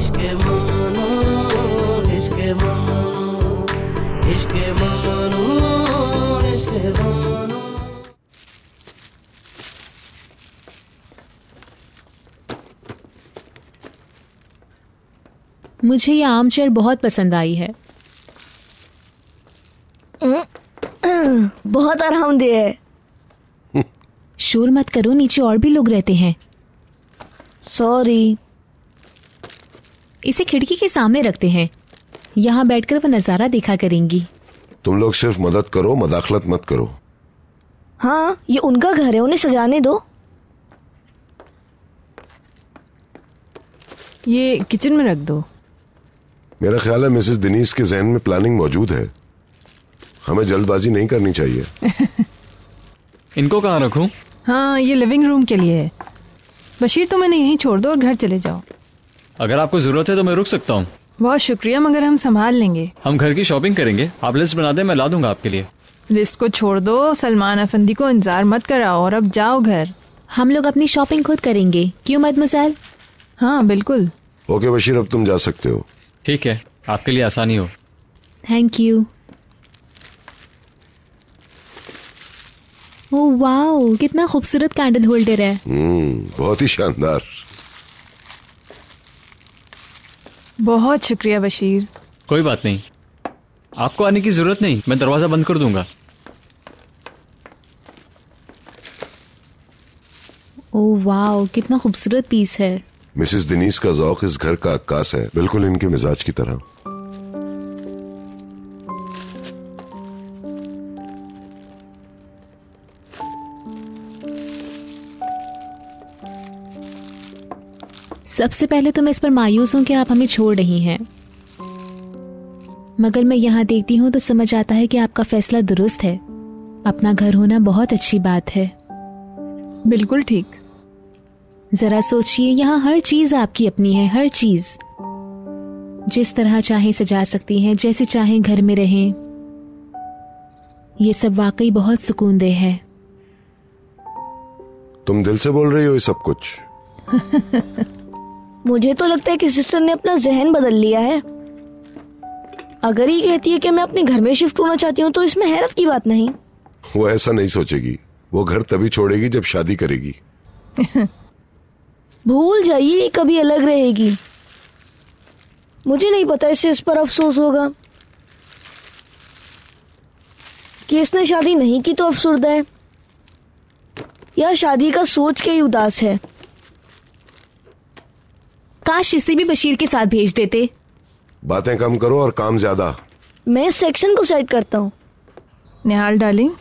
इश्क ममनू, इश्क ममनू, इश्क ममनू, इश्क ममनू। मुझे ये आम चेयर बहुत पसंद आई है। बहुत आरामदेह है। शोर मत करो, नीचे और भी लोग रहते हैं। सॉरी। इसे खिड़की के सामने रखते हैं, यहाँ बैठकर वो नजारा देखा करेंगी। तुम लोग सिर्फ मदद करो, मदाखलत मत करो। हाँ, ये उनका घर है, उन्हें सजाने दो। ये किचन में रख दो। मेरा ख्याल है मिसेस दिनीस के जहन में प्लानिंग मौजूद है, हमें जल्दबाजी नहीं करनी चाहिए। इनको कहाँ रखूं? हाँ, ये लिविंग रूम के लिए है। बशीर, तुम इन्हें यहीं छोड़ दो और घर चले जाओ। अगर आपको जरूरत है तो मैं रुक सकता हूँ। बहुत शुक्रिया, मगर हम संभाल लेंगे। हम घर की शॉपिंग करेंगे, आप लिस्ट बना दें, मैं ला दूंगा आपके लिए। लिस्ट को छोड़ दो, सलमान अफंदी को इंतजार मत कराओ और अब जाओ घर। हम लोग अपनी शॉपिंग खुद करेंगे, क्यों मदमसाल? हाँ बिल्कुल। ओके बशीर, अब तुम जा सकते हो। ठीक है, आपके लिए आसानी हो। Thank you. ओह वाओ, कितना खूबसूरत कैंडल होल्डर है। बहुत ही शानदार। बहुत शुक्रिया बशीर। कोई बात नहीं, आपको आने की जरूरत नहीं, मैं दरवाजा बंद कर दूंगा। ओह वाओ, कितना खूबसूरत पीस है। मिसेस दिनीस का ज़ौक इस घर का अक्कास है, बिल्कुल इनके मिजाज की तरह। सबसे पहले तो मैं इस पर मायूस हूं कि आप हमें छोड़ रही हैं, मगर मैं यहाँ देखती हूँ तो समझ आता है कि आपका फैसला दुरुस्त है। अपना घर होना बहुत अच्छी बात है। बिल्कुल ठीक। जरा सोचिए, यहाँ हर चीज आपकी अपनी है, हर चीज। जिस तरह चाहे सजा सकती हैं, जैसे चाहे घर में रहें। ये सब वाकई बहुत सुकूनदेह है। तुम दिल से बोल रही हो ये सब कुछ? मुझे तो लगता है कि सिस्टर ने अपना जहन बदल लिया है। अगर ये कहती है कि मैं अपने घर में शिफ्ट होना चाहती हूँ तो इसमें हैरत की बात नहीं। वो ऐसा नहीं सोचेगी, वो घर तभी छोड़ेगी जब शादी करेगी। भूल जाइए, ये कभी अलग रहेगी। मुझे नहीं पता इसे इस पर अफसोस होगा कि इसने शादी नहीं की तो अफसुर्दा है, या शादी का सोच के ही उदास है। काश इसे भी बशीर के साथ भेज देते। बातें कम करो और काम ज्यादा। मैं सेक्शन को सेट करता हूँ। निहाल डार्लिंग,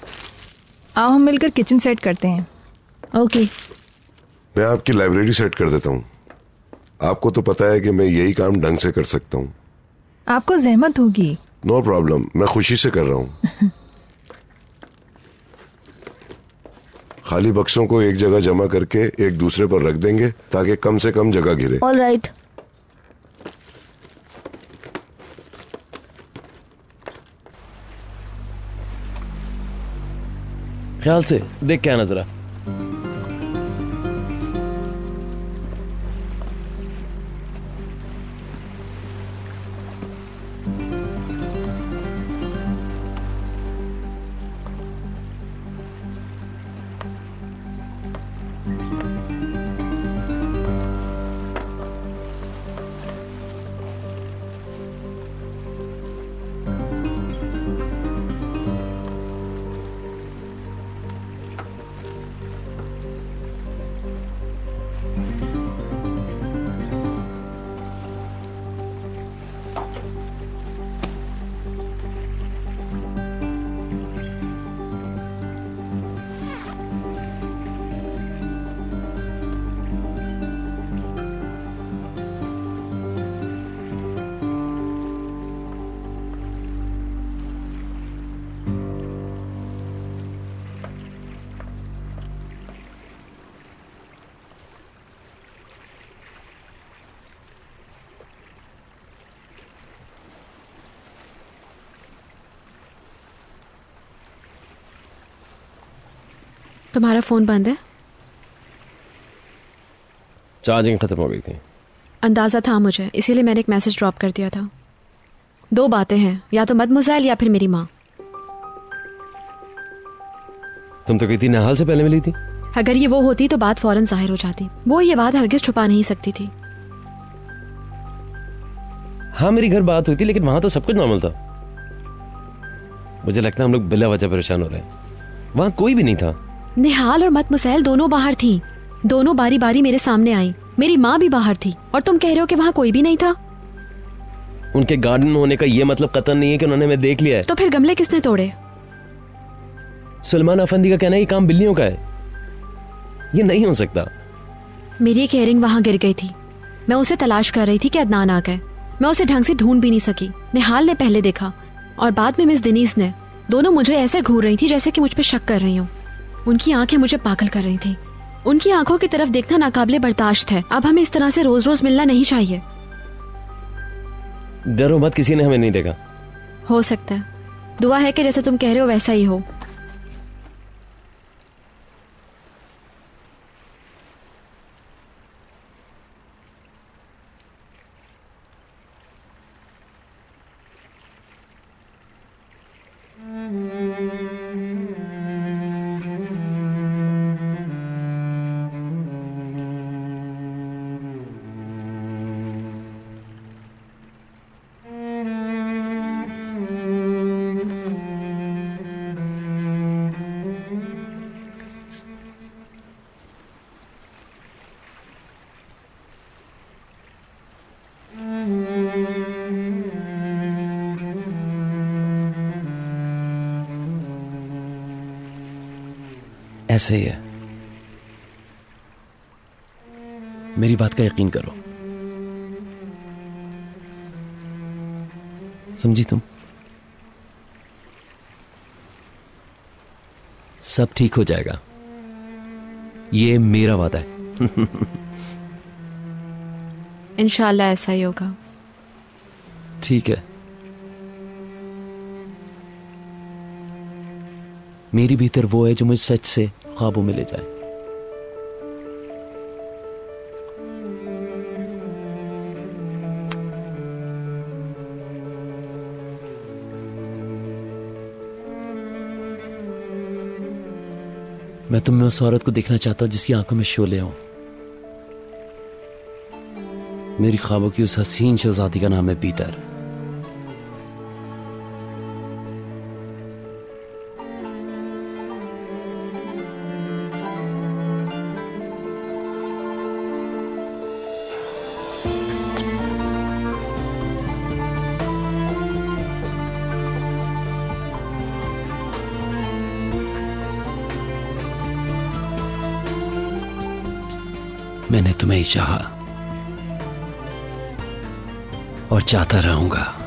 आओ हम मिलकर किचन सेट करते हैं। ओके। मैं आपकी लाइब्रेरी सेट कर देता हूँ। आपको तो पता है कि मैं यही काम ढंग से कर सकता हूँ। आपको जहमत होगी। नो प्रॉब्लम, मैं खुशी से कर रहा हूँ। खाली बक्सों को एक जगह जमा करके एक दूसरे पर रख देंगे ताकि कम से कम जगह घिरे। All right. ख्याल से देख के आना जरा। तुम्हारा फोन बंद है? चार्जिंग खत्म हो गई थी। अंदाज़ा था मुझे, इसीलिए मैंने एक मैसेज ड्रॉप कर दिया था। 2 बातें हैं, या तो मदमुज़ैल या फिर मेरी माँ। तुम तो कहती नहाल से पहले मिली थी। अगर ये वो होती तो बात फौरन जाहिर हो जाती। वो ये बात हरगिज छुपा नहीं सकती थी। हाँ मेरी घर बात हुई थी, लेकिन वहां तो सब कुछ नॉर्मल था। मुझे लगता है हम लोग बिला वजह परेशान हो रहे हैं। वहां कोई भी नहीं था। निहाल और मदमुज़ैल दोनों बाहर थी। दोनों बारी बारी मेरे सामने आई। मेरी माँ भी बाहर थी और तुम कह रहे हो कि वहां कोई भी नहीं था। उनके गार्डन होने का ये मतलब कतई नहीं है कि उन्होंने हमें देख लिया है। तो फिर गमले किसने तोड़े? सलमान अफंदी का कहना है ये काम बिल्लियों का है, ये नहीं हो सकता। मेरी एक इयरिंग वहां गिर गई थी। मैं उसे तलाश कर रही थी कि अदनान आ गए। मैं उसे ढंग से ढूंढ भी नहीं सकी। निहाल ने पहले देखा और बाद में मिस दिनीस ने। दोनों मुझे ऐसे घूर रही थी जैसे कि मुझ पे शक कर रही हूँ। उनकी आंखें मुझे पागल कर रही थी। उनकी आंखों की तरफ देखना नाकाबिले बर्दाश्त है। अब हमें इस तरह से रोज रोज मिलना नहीं चाहिए। डरो मत, किसी ने हमें नहीं देखा। हो सकता है, दुआ है कि जैसे तुम कह रहे हो वैसा ही हो। ऐसे ही है, मेरी बात का यकीन करो। समझी तुम? सब ठीक हो जाएगा, ये मेरा वादा है। इंशाल्लाह ऐसा ही होगा। ठीक है, मेरी भीतर वो है जो मुझे सच से ख्वाबों में ले जाए। मैं तुम में उस औरत को देखना चाहता हूं जिसकी आंखों में शोले हों। मेरी ख्वाबों की उस हसीन शहजादी का नाम है पीतर। मैंने तुम्हें ही चाहा और चाहता रहूंगा।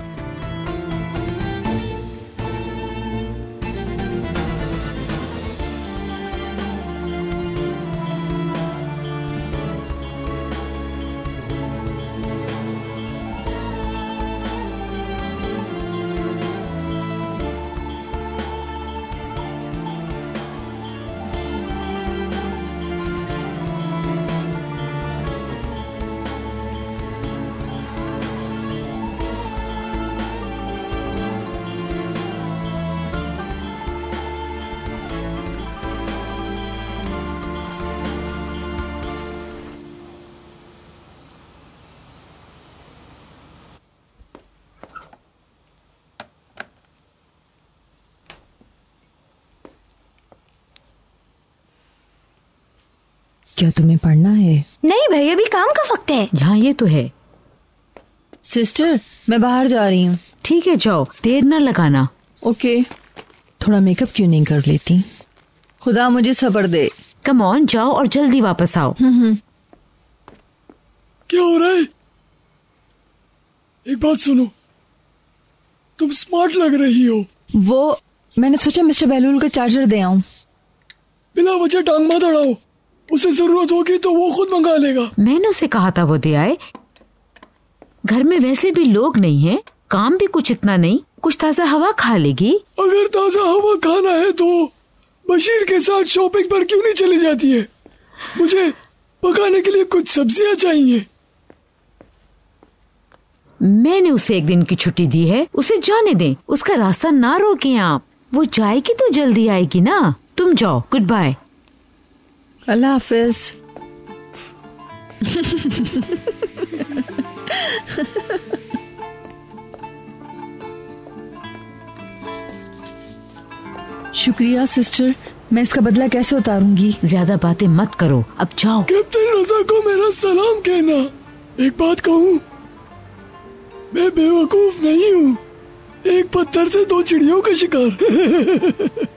क्या तुम्हें पढ़ना है? नहीं भाई, अभी काम का वक्त है। यहाँ ये तो है। सिस्टर, मैं बाहर जा रही हूँ। ठीक है, जाओ, देर न लगाना। ओके। थोड़ा मेकअप क्यों नहीं कर लेती? खुदा मुझे सब्र दे। कम ऑन, जाओ और जल्दी वापस आओ। क्या हो रहा है? एक बात सुनो, तुम स्मार्ट लग रही हो। वो मैंने सोचा मिस्टर बहलूल का चार्जर दे आऊं। बिना वजह टांग मत अड़ाओ, उसे जरूरत होगी तो वो खुद मंगा लेगा। मैंने उसे कहा था वो दे आए। घर में वैसे भी लोग नहीं है, काम भी कुछ इतना नहीं, कुछ ताजा हवा खा लेगी। अगर ताजा हवा खाना है तो बशीर के साथ शॉपिंग पर क्यों नहीं चली जाती है? मुझे पकाने के लिए कुछ सब्जियां चाहिए। मैंने उसे 1 दिन की छुट्टी दी है, उसे जाने दें, उसका रास्ता ना रोकें आप। वो जाएगी तो जल्दी आएगी ना। तुम जाओ, गुड बाय। अल्लाह हाफिज। शुक्रिया सिस्टर, मैं इसका बदला कैसे उतारूंगी? ज्यादा बातें मत करो, अब जाओ। कैप्टन रजा को मेरा सलाम कहना। एक बात कहूँ, मैं बेवकूफ नहीं हूँ। एक पत्थर से 2 चिड़ियों का शिकार।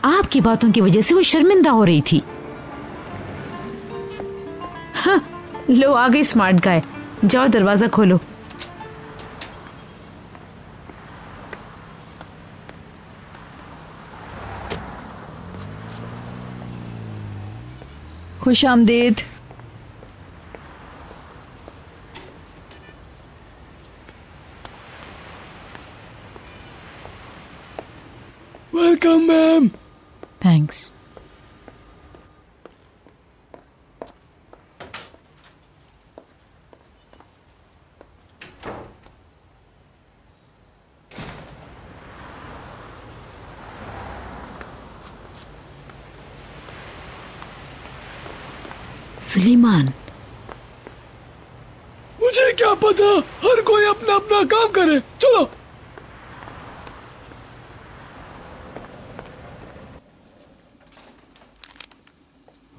आपकी बातों की वजह से वो शर्मिंदा हो रही थी। हाँ, लो आ गई स्मार्ट गाय। जाओ दरवाजा खोलो। खुश आमदीद। Welcome ma'am. थैंक्स। सुलेमान, मुझे क्या पता, हर कोई अपना अपना काम करे। चलो।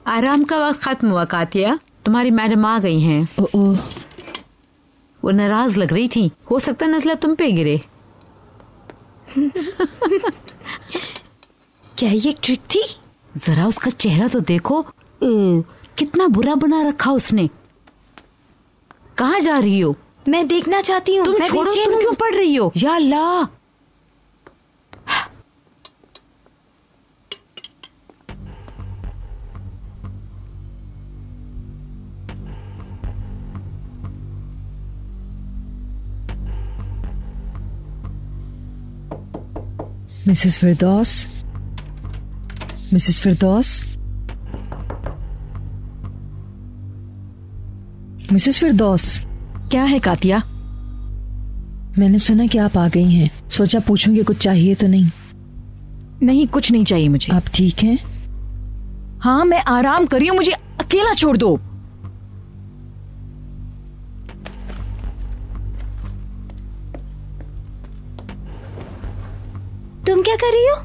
आराम का वक्त खत्म हुआ कातिया। तुम्हारी मैडम आ गई हैं। वो नाराज लग रही थी। हो सकता है नजला तुम पे गिरे। क्या ये एक ट्रिक थी? जरा उसका चेहरा तो देखो, कितना बुरा बना रखा उसने। कहाँ जा रही हो? मैं देखना चाहती हूँ। तुम छोड़ो, तुम क्यों पढ़ रही हो? या अल्लाह। मिसेस फिरदौस, मिसेस फिरदौस, मिसेस फिरदौस। क्या है कातिया? मैंने सुना कि आप आ गई हैं, सोचा पूछूंगी कुछ चाहिए तो नहीं। नहीं, कुछ नहीं चाहिए मुझे। आप ठीक हैं? हाँ, मैं आराम कर रही हूँ, मुझे अकेला छोड़ दो। तुम क्या कर रही हो?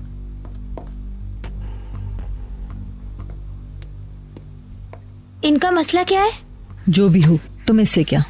इनका मसला क्या है? जो भी हो, तुम इससे क्या?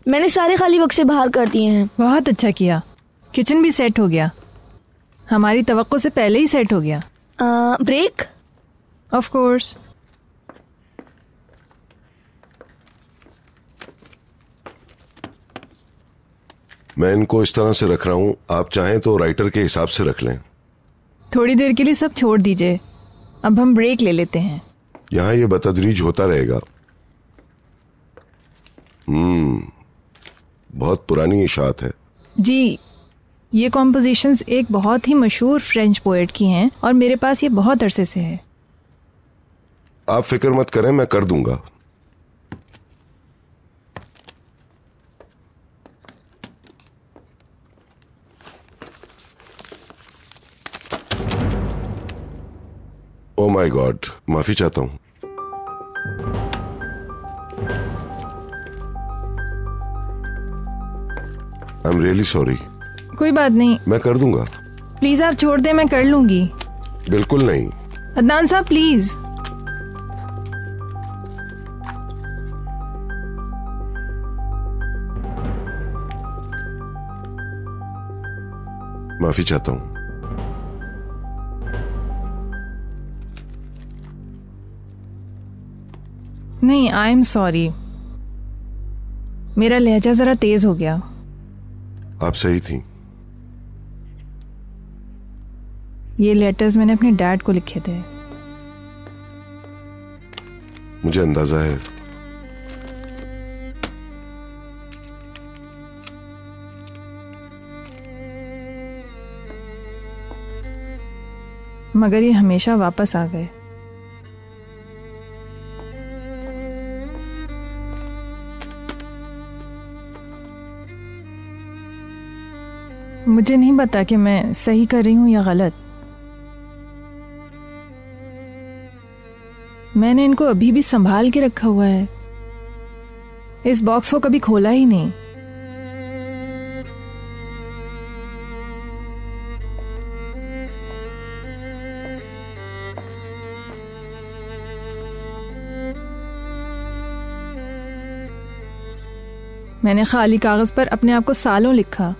मैंने सारे खाली बक्से बाहर कर दिए हैं। बहुत अच्छा किया। किचन भी सेट हो गया, हमारी तवक्को से पहले ही सेट हो गया। ब्रेक? Of course. मैं इनको इस तरह से रख रहा हूं, आप चाहें तो राइटर के हिसाब से रख लें। थोड़ी देर के लिए सब छोड़ दीजिए, अब हम ब्रेक ले लेते हैं। यहां ये बतदरीज होता रहेगा। बहुत पुरानी इशात है। जी, ये कॉम्पोजिशंस एक बहुत ही मशहूर फ्रेंच पोएट की हैं और मेरे पास ये बहुत अरसे से है। आप फिक्र मत करें, मैं कर दूंगा। ओ माय गॉड, माफी चाहता हूं। I am really sorry. कोई बात नहीं, मैं कर दूंगा। प्लीज आप छोड़ दें, मैं कर लूंगी। बिल्कुल नहीं। अदनान साहब प्लीज। माफी चाहता हूं। नहीं, आई एम सॉरी, मेरा लहजा जरा तेज हो गया। आप सही थी। ये लेटर्स मैंने अपने डैड को लिखे थे। मुझे अंदाजा है। मगर ये हमेशा वापस आ गए। मुझे नहीं पता कि मैं सही कर रही हूं या गलत। मैंने इनको अभी भी संभाल के रखा हुआ है। इस बॉक्स को कभी खोला ही नहीं। मैंने खाली कागज पर अपने आप को सालों लिखा,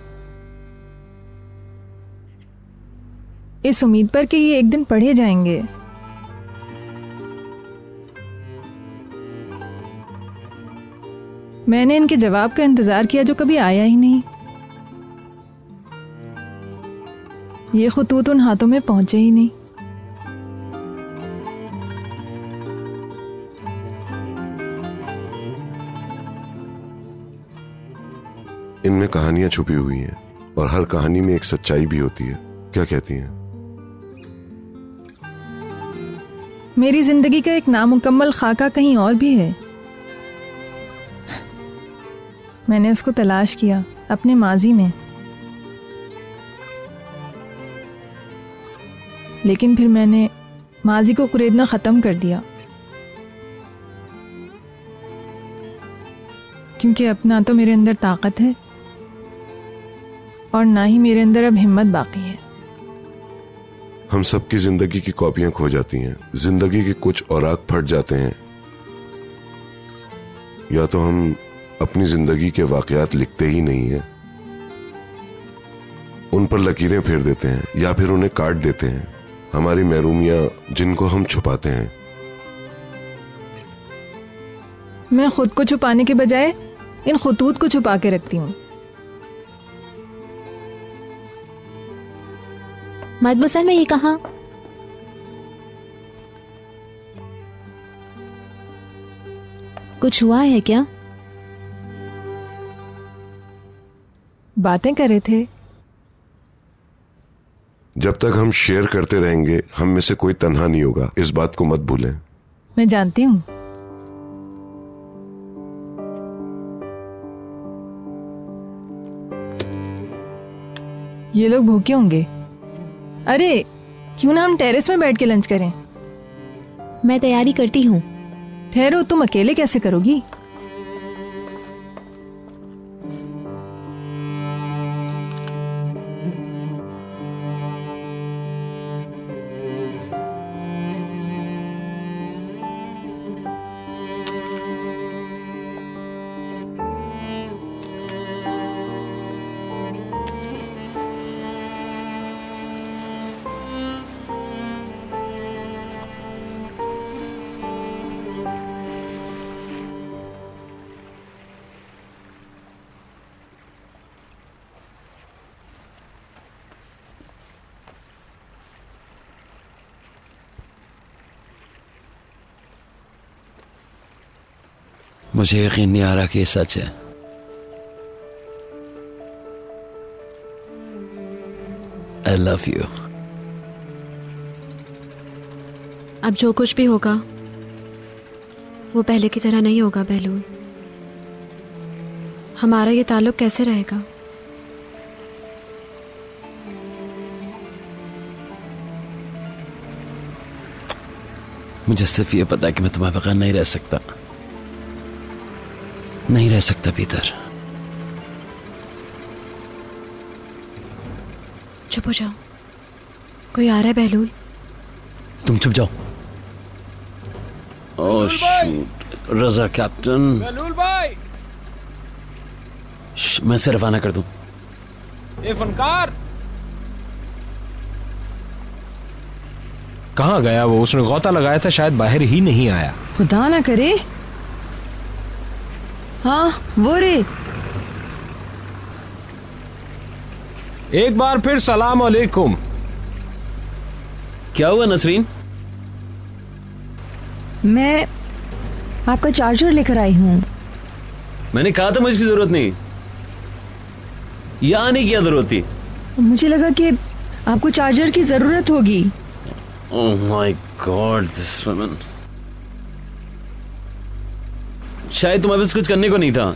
इस उम्मीद पर कि ये एक दिन पढ़े जाएंगे। मैंने इनके जवाब का इंतजार किया जो कभी आया ही नहीं। ये खुतूत उन हाथों में पहुंचे ही नहीं। इनमें कहानियां छुपी हुई हैं और हर कहानी में एक सच्चाई भी होती है। क्या कहती हैं? मेरी जिंदगी का एक नामुकम्मल खाका कहीं और भी है। मैंने उसको तलाश किया अपने माजी में, लेकिन फिर मैंने माजी को कुरेदना खत्म कर दिया, क्योंकि अब ना तो मेरे अंदर ताकत है और ना ही मेरे अंदर अब हिम्मत बाकी है। हम सबकी जिंदगी की कॉपियां खो जाती हैं, जिंदगी के कुछ औराक फट जाते हैं। या तो हम अपनी जिंदगी के वाकयात लिखते ही नहीं हैं, उन पर लकीरें फेर देते हैं, या फिर उन्हें काट देते हैं। हमारी महरूमियां जिनको हम छुपाते हैं। मैं खुद को छुपाने के बजाय इन खुतूत को छुपा के रखती हूँ। मदमसन में ये कहा, कुछ हुआ है क्या? बातें कर रहे थे। जब तक हम शेयर करते रहेंगे हम में से कोई तन्हा नहीं होगा, इस बात को मत भूलें। मैं जानती हूँ। ये लोग भूखे होंगे। अरे क्यों ना हम टेरेस में बैठ के लंच करें? मैं तैयारी करती हूँ। ठहरो, तुम अकेले कैसे करोगी? मुझे यकीन नहीं आ रहा कि ये सच है। I love you। अब जो कुछ भी होगा वो पहले की तरह नहीं होगा बहलूल। हमारा ये ताल्लुक कैसे रहेगा? मुझे सिर्फ ये पता है कि मैं तुम्हारे बगैर नहीं रह सकता, नहीं रह सकता पीटर। चुप हो जाओ, कोई आ रहा है बहलूल। तुम चुप जाओ। ओह शूट, रजा कैप्टन। बहलूल भाई, मैं इसे रवाना कर दूं। ये फनकार कहाँ गया वो? उसने गौता लगाया था, शायद बाहर ही नहीं आया। खुदा ना करे हाँ वो रे। एक बार फिर सलाम अलैकुम। क्या हुआ नसरीन? मैं आपका चार्जर लेकर आई हूँ। मैंने कहा था मुझे जरूरत नहीं, यहाँ आने की क्या जरूरत थी? मुझे लगा कि आपको चार्जर की जरूरत होगी। Oh my God, this woman. शायद तुम्हारे पास कुछ करने को नहीं था।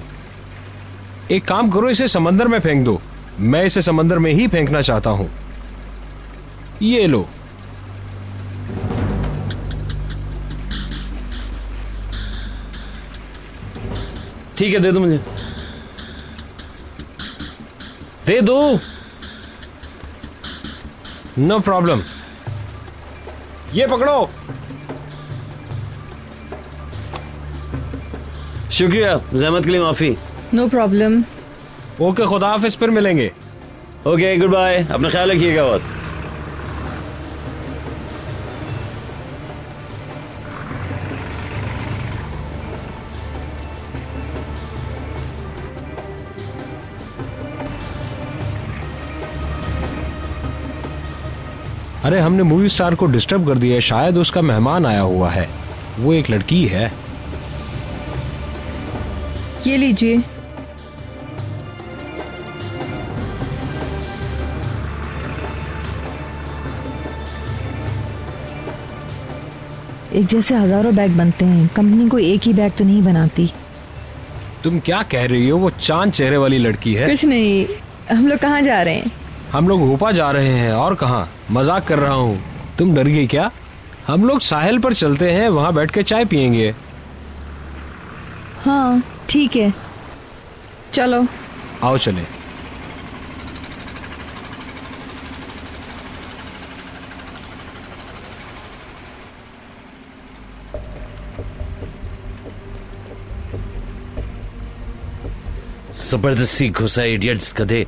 एक काम करो, इसे समंदर में फेंक दो। मैं इसे समंदर में ही फेंकना चाहता हूं। ये लो। ठीक है, दे दो मुझे, दे दो। No problem. ये पकड़ो। शुक्रिया, जहमत के लिए माफी। No problem. ओके, खुदा हाफिज, फिर मिलेंगे। ओके, गुड बाय, अपना ख्याल रखिएगा बहुत। अरे हमने मूवी स्टार को डिस्टर्ब कर दिया है, शायद उसका मेहमान आया हुआ है। वो एक लड़की है। ये लीजिए। एक जैसे हजारों बैग बनते हैं, कंपनी को एक ही बैग तो नहीं बनाती। तुम क्या कह रही हो? वो चांद चेहरे वाली लड़की है। कुछ नहीं। हम लोग कहाँ जा रहे हैं? हम लोग ऊपा जा रहे हैं। और कहाँ? मजाक कर रहा हूँ। तुम डर गई क्या? हम लोग साहिल पर चलते हैं, वहाँ बैठ के चाय पियेंगे। हाँ ठीक है, चलो। आओ चले। जबरदस्ती घुसा इडियट्स गधे।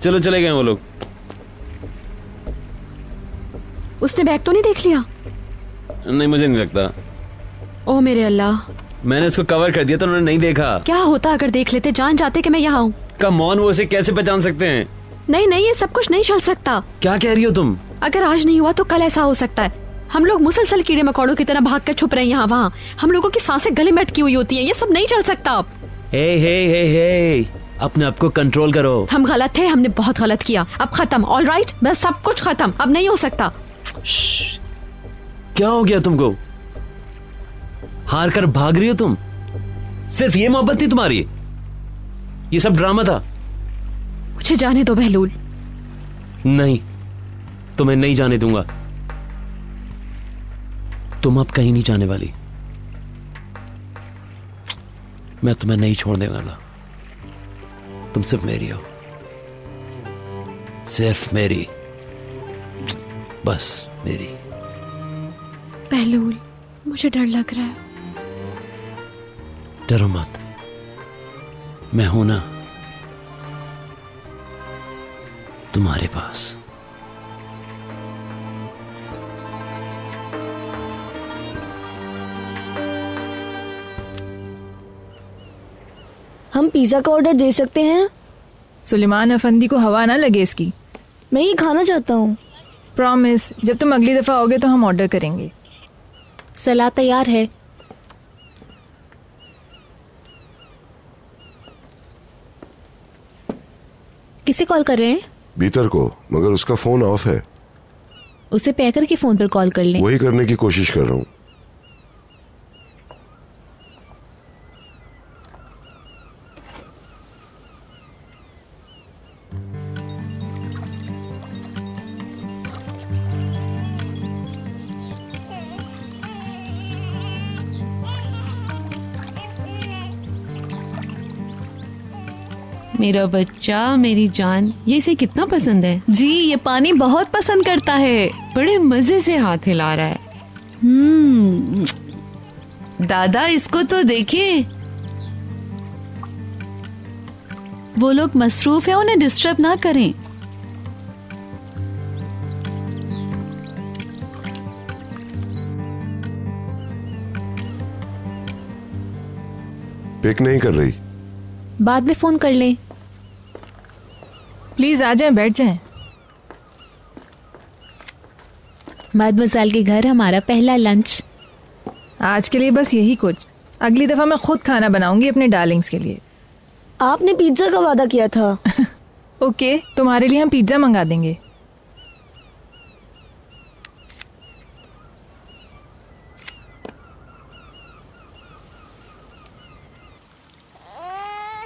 चलो चले गए वो लोग। उसने बैग तो नहीं देख लिया? नहीं, मुझे नहीं लगता। ओ मेरे अल्लाह, मैंने उसको कवर कर दिया तो उन्होंने नहीं देखा। क्या होता अगर देख लेते? जान जाते कि मैं यहाँ हूँ। कम ऑन, वो उसे कैसे पहचान सकते हैं? नहीं नहीं, ये सब कुछ नहीं चल सकता। क्या कह रही हो तुम? अगर आज नहीं हुआ तो कल ऐसा हो सकता है। हम लोग मुसलसल कीड़े मकोड़ों की तरह भाग कर छुप रहे हैं यहाँ वहाँ। हम लोगों की सांसें गले में अटकी हुई होती हैं। ये सब नहीं चल सकता अब। हे, अपने आप को कंट्रोल करो। हम गलत थे, हमने बहुत गलत किया। अब खत्म, ऑल राइट, बस सब कुछ खत्म, अब नहीं हो सकता। क्या हो गया तुमको? हार कर भाग रही हो तुम? सिर्फ ये मोहब्बत थी तुम्हारी? ये सब ड्रामा था? मुझे जाने दो बहलूल। नहीं, तुम्हें नहीं जाने दूंगा। तुम अब कहीं नहीं जाने वाली। मैं तुम्हें नहीं छोड़ने वाला। तुम सिर्फ मेरी हो, सिर्फ मेरी, बस मेरी। बहलूल, मुझे डर लग रहा है। डरो मत, मैं हूं ना तुम्हारे पास। हम पिज्जा का ऑर्डर दे सकते हैं? सुलेमान अफंदी को हवा ना लगे इसकी। मैं ये खाना चाहता हूँ। प्रॉमिस, जब तुम अगली दफा आओगे तो हम ऑर्डर करेंगे। सलाद तैयार है। किसे कॉल कर रहे हैं? बीतर को, मगर उसका फोन ऑफ है। उसे पैकर के फोन पर कॉल कर लें। वही करने की कोशिश कर रहा हूँ। मेरा बच्चा, मेरी जान, ये इसे कितना पसंद है। जी, ये पानी बहुत पसंद करता है। बड़े मजे से हाथ हिला रहा है। दादा, इसको तो देखिए। वो लोग मसरूफ है, उन्हें डिस्टर्ब ना करें। पिक नहीं कर रही। बाद में फोन कर लें। प्लीज आ जाएं, बैठ जाएं। मदमज़ाल के घर हमारा पहला लंच। आज के लिए बस यही कुछ। अगली दफा मैं खुद खाना बनाऊंगी अपने डार्लिंग्स के लिए। आपने पिज्जा का वादा किया था। ओके, तुम्हारे लिए हम पिज्जा मंगा देंगे।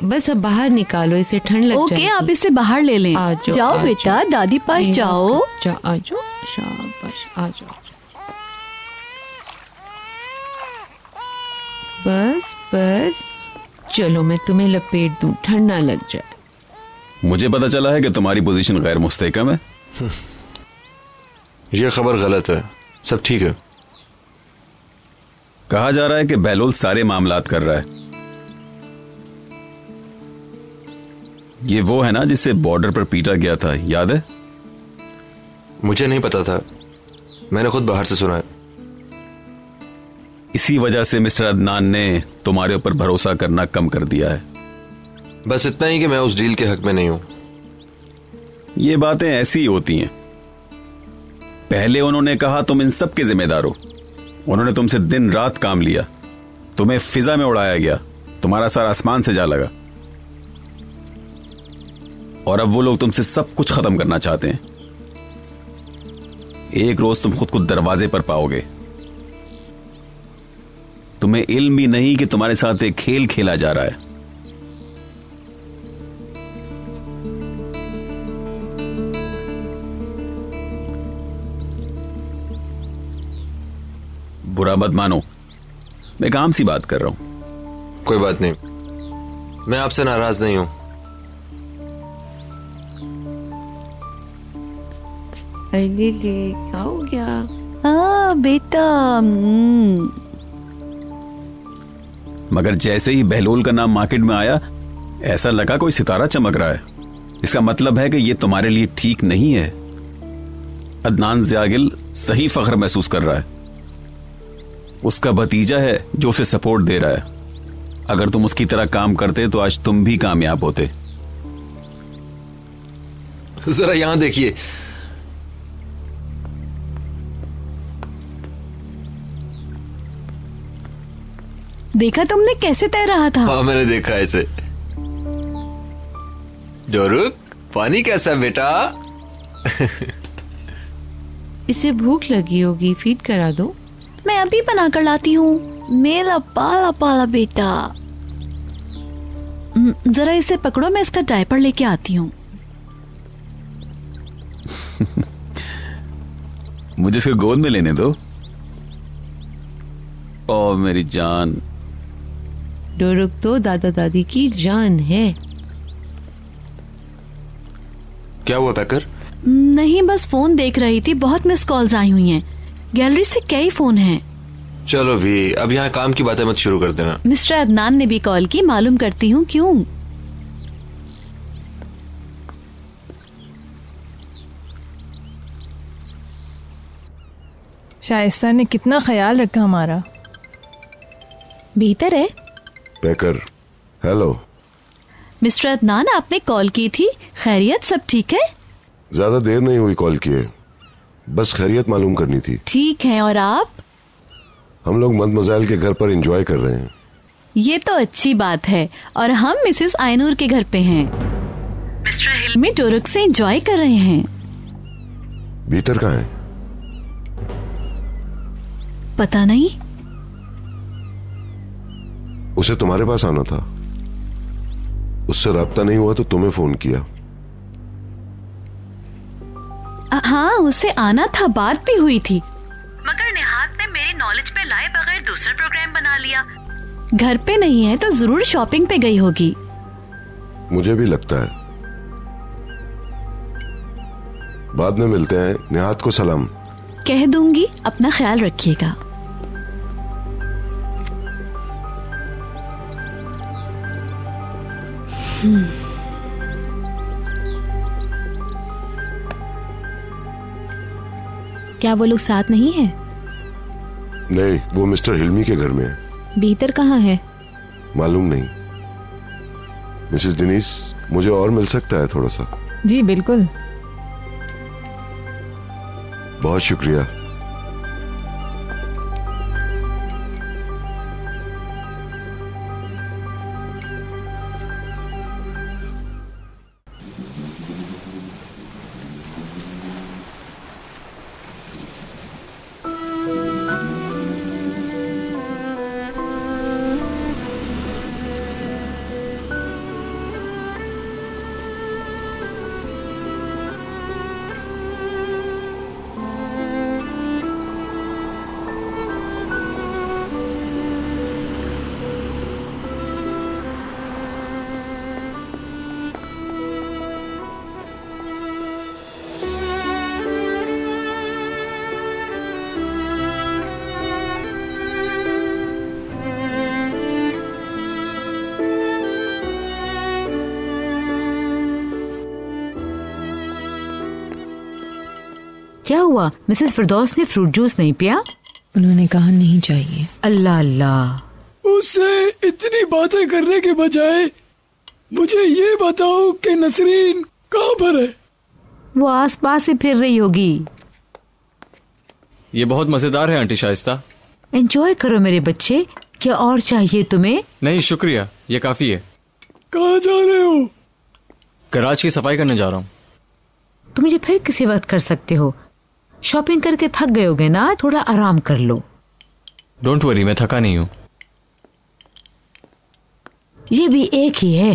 बस अब बाहर निकालो, इसे ठंड लग जाएगी। ओके, आप इसे बाहर ले लें। जाओ बेटा, दादी पास जाओ। आ जाओ, शाबाश, आ जाओ। बस बस, चलो मैं तुम्हें लपेट दूं, ठंड ना लग जाए। मुझे पता चला है कि तुम्हारी पोजीशन गैर मुस्तहकम है। यह खबर गलत है, सब ठीक है। कहा जा रहा है कि बहलोल सारे मामलात कर रहा है। ये वो है ना जिससे बॉर्डर पर पीटा गया था, याद है? मुझे नहीं पता था, मैंने खुद बाहर से सुना है। इसी वजह से मिस्टर अदनान ने तुम्हारे ऊपर भरोसा करना कम कर दिया है। बस इतना ही कि मैं उस डील के हक में नहीं हूं। ये बातें ऐसी ही होती हैं। पहले उन्होंने कहा तुम इन सब के जिम्मेदार हो। उन्होंने तुमसे दिन रात काम लिया, तुम्हें फिजा में उड़ाया गया, तुम्हारा सर आसमान से जा लगा। और अब वो लोग तुमसे सब कुछ खत्म करना चाहते हैं। एक रोज तुम खुद को दरवाजे पर पाओगे। तुम्हें इल्म भी नहीं कि तुम्हारे साथ एक खेल खेला जा रहा है। बुरा मत मानो, मैं काम सी बात कर रहा हूं। कोई बात नहीं, मैं आपसे नाराज नहीं हूं। अरे क्या हो गया? हाँ बेटा। मगर जैसे ही बहलोल का नाम मार्केट में आया, ऐसा लगा कोई सितारा चमक रहा है। इसका मतलब है कि यह तुम्हारे लिए ठीक नहीं है। अदनान ज़ियागिल सही फख्र महसूस कर रहा है। उसका भतीजा है जो उसे सपोर्ट दे रहा है। अगर तुम उसकी तरह काम करते तो आज तुम भी कामयाब होते। जरा यहां देखिए। देखा तुमने कैसे तैर रहा था? हाँ, मैंने देखा ऐसे। डोरुक, पानी कैसा बेटा? इसे भूख लगी होगी, फीड करा दो। मैं अभी बना कर लाती हूँ मेरा पाला पाला बेटा। जरा इसे पकड़ो, मैं इसका डायपर लेके आती हूँ। मुझे इसको गोद में लेने दो। ओ मेरी जान। डोरुक तो दादा दादी की जान है। क्या हुआ पैकर? नहीं, बस फोन देख रही थी, बहुत मिस कॉल्स आई हुई हैं। गैलरी से कई फोन हैं। चलो भी, अब यहाँ काम की बातें मत शुरू कर देना। मिस्टर अदनान ने भी कॉल की, मालूम करती हूँ क्यों। शाइस्ता ने कितना ख्याल रखा हमारा। बेहतर है। पैकर, हेलो। मिस्टर अदनान, आपने कॉल की थी, खैरियत सब ठीक है? ज्यादा देर नहीं हुई कॉल किए, बस खैरियत मालूम करनी थी। ठीक है, और आप? हम लोग मदमज़ाल के घर पर एंजॉय कर रहे हैं। ये तो अच्छी बात है। और हम मिसेस आयनूर के घर पे हैं। मिस्टर हिल्मी डोरुक से एंजॉय कर रहे हैं। भीतर कहाँ है? पता नहीं। उसे तुम्हारे पास आना था, उससे राब्ता नहीं हुआ तो तुम्हें फोन किया। हाँ, उसे आना था, बात भी हुई थी, मगर निहात ने मेरी नॉलेज पे लाए बगैर दूसरा प्रोग्राम बना लिया। घर पे नहीं है तो जरूर शॉपिंग पे गई होगी। मुझे भी लगता है। बाद में मिलते हैं। निहात को सलाम कह दूंगी, अपना ख्याल रखिएगा। क्या वो लोग साथ नहीं है? नहीं, वो मिस्टर हिल्मी के घर में है। भीतर कहाँ है? मालूम नहीं। मिसेस दिनीस, मुझे और मिल सकता है थोड़ा सा? जी बिल्कुल। बहुत शुक्रिया। क्या हुआ? मिसेस फिरदौस ने फ्रूट जूस नहीं पिया? उन्होंने कहा नहीं चाहिए। अल्लाह अल्लाह। उससे इतनी बातें करने के बजाय मुझे ये बताओ कि नसरीन कहाँ पर है? वो आस पास ही फिर रही होगी। ये बहुत मजेदार है आंटी शाइस्ता। एंजॉय करो मेरे बच्चे। क्या और चाहिए तुम्हें? नहीं शुक्रिया, ये काफी है। कहाँ जा रहे हो? गराज की सफाई करने जा रहा हूँ। तुम मुझे फिर किसी वक्त कर सकते हो। शॉपिंग करके थक गए होगे ना, थोड़ा आराम कर लो। डोंट वरी, मैं थका नहीं हूँ। ये भी एक ही है।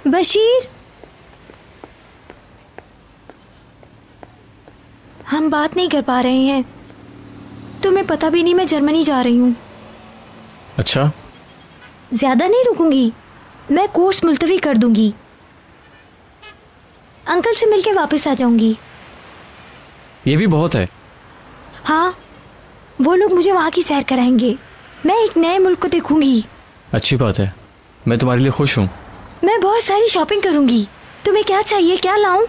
बशीर, हम बात नहीं कर पा रहे हैं। तुम्हें पता भी नहीं मैं जर्मनी जा रही हूँ। अच्छा? ज्यादा नहीं रुकूंगी, मैं कोर्स मुलतवी कर दूंगी। अंकल से मिलके वापस आ जाऊंगी। ये भी बहुत है। हाँ, वो लोग मुझे वहाँ की सैर कराएंगे। मैं एक नए मुल्क को देखूंगी। अच्छी बात है, मैं तुम्हारे लिए खुश हूँ। मैं बहुत सारी शॉपिंग करूंगी। तुम्हें क्या चाहिए, क्या लाऊं?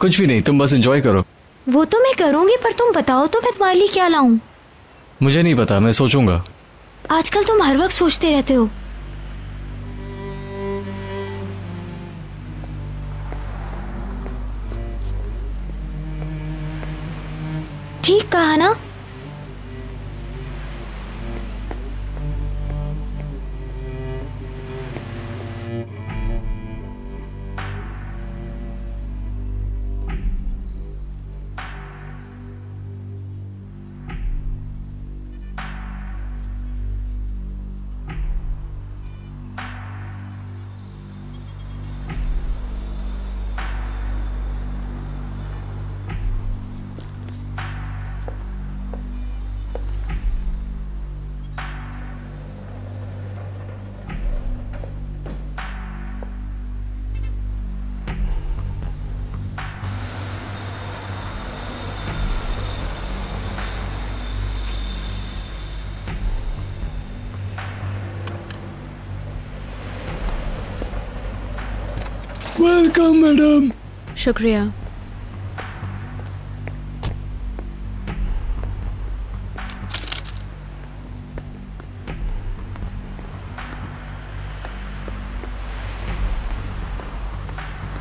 कुछ भी नहीं, तुम बस एंजॉय करो। वो तो मैं करूंगी, पर तुम बताओ तो मैं तुम्हारे लिए क्या लाऊं? मुझे नहीं पता, मैं सोचूंगा। आजकल तुम हर वक्त सोचते रहते हो। ठीक कहा ना? Welcome madam. शुक्रिया।